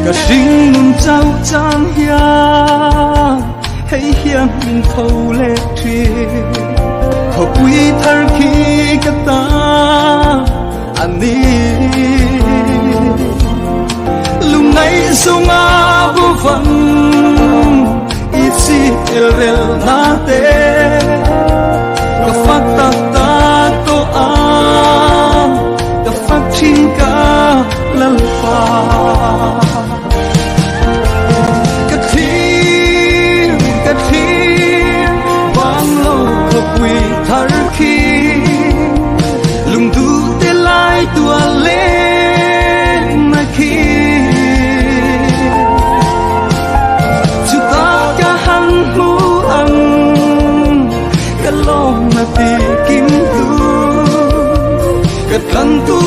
cả riêng nun trao trang hiya hay hiang in khâu lệ thuyền khâu quý thar khi cả ta anh đi lúc này sung a vô vân isi el na te cả phát ta ta to a cả phát chinh cả lần pha lung du te lai tua le na khi chu ta ka hang hu ang ka lo na ti kim tu ka kan tu